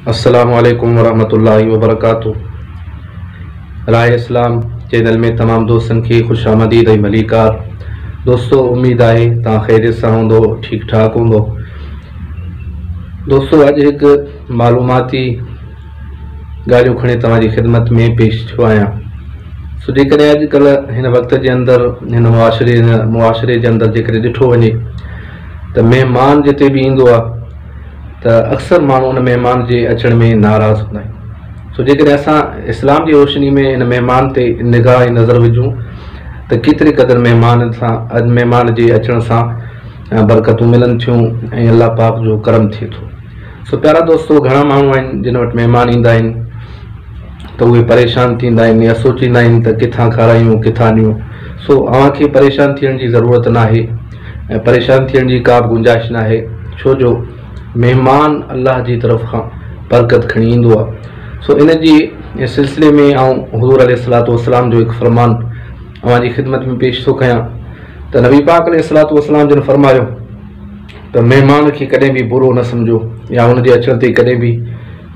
अस्सलामु अलैकुम वरहमतुल्लाहि वबरकातुहू। राह इस्लाम चैनल में तमाम दोस्तन की खुश आमदीद ऐं मलिकार। दोस्तों, उम्मीद है तव्हां ख़ैरियत सां हूंदो, ठीक ठाक हूंदो। दोस्तों, अॼु हिकु मालूमाती ॻाल्हियूं खणी तव्हांजी ख़िदमत में पेश थियो आहियां। सो जेकॾहिं अॼुकल्ह हिन वक़्त जे अंदरि हिन मुआशरे जे अंदरि जेकॾहिं ॾिठो वञे त महिमान जिते बि ईंदो आहे त अक्सर माण्हू उन महिमान जे अचण में नाराज़ हूंदा आहिनि। सो जेकॾहिं असां इस्लाम जी रोशनी में इन महिमान ते निगाह ऐं नज़र विझूं त केतिरे क़दुरु महिमान जे अचण सां बरकतूं मिलनि थियूं ऐं अल्लाह पाक जो करम थिए थो। सो प्यारा दोस्तों, घणा माण्हू आहिनि जिन वटि महिमान ईंदा आहिनि त उहे परेशान थींदा आहिनि या सोचींदा आहिनि त किथां खारायूं किथां ॾियूं। सो अव्हांखे परेशान थियण जी ज़रूरत न आहे ऐं परेशान थियण जी का बि गुंजाइश न आहे, छो जो महिमान अल्लाह जी तरफ़ खां बरकत खणी ईंदो आहे। सो इन जी सिलसिले में हुज़ूर अलैहिस्सलातु वस्सलाम जो हिकु फ़रमान अव्हांजी ख़िदमत में पेश थो कयां त नबी पाक अलैहिस्सलातु वस्सलाम जिन फ़रमायो त महिमान खे कॾहिं बि बुरो न सम्झो या हुन जे अचण ते कॾहिं बि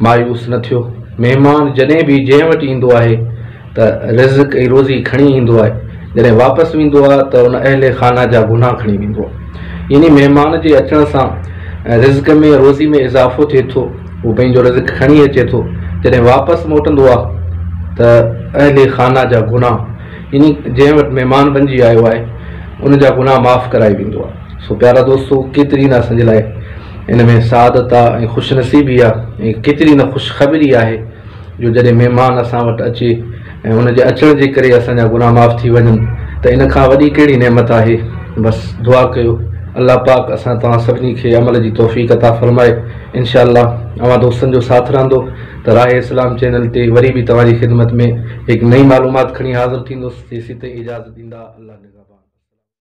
मायूस न थियो। महिमान जॾहिं बि जंहिं वटि ईंदो आहे त रिज़्क़ ऐं रोज़ी खणी ईंदो आहे, जॾहिं वापसि वेंदो आहे त उन अहले खाना जा गुनाह खणी वेंदो आहे। यानी महिमान जे अचण सां रिज़्क़ में रोज़ी में इज़ाफ़ो थिए थो, उहो पंहिंजो रिज़्क़ खणी अचे थो। जॾहिं वापसि मोटंदो आहे त अहले खाना जा गुनाह, यानी जंहिं वटि महिमान बणिजी आयो आहे उन जा गुनाह माफ़ कराए वेंदो आहे। सो प्यारा दोस्तों, केतिरी न असांजे लाइ इन में सआदत आहे ऐं ख़ुशनसीबी आहे ऐं केतिरी न ख़ुशख़बरी आहे जो जॾहिं महिमान असां वटि अचे ऐं उन जे अचण जे करे असांजा गुनाह माफ़ थी वञनि त इन खां वॾी कहिड़ी नेमत आहे। बसि दुआ कयो अल्लाह पाक असां तव्हां सभिनी खे अमल जी तौफ़ीक़ अता फ़रमाए। इंशाअल्लाह अव्हां दोस्तनि जो साथ रहंदो त राह इस्लाम चैनल ते वरी बि तव्हांजी ख़िदमत में हिकु नई मालूमात खणी हाज़िर थींदुसि। तेसीं ताईं इजाज़त ॾींदा अल्लाह।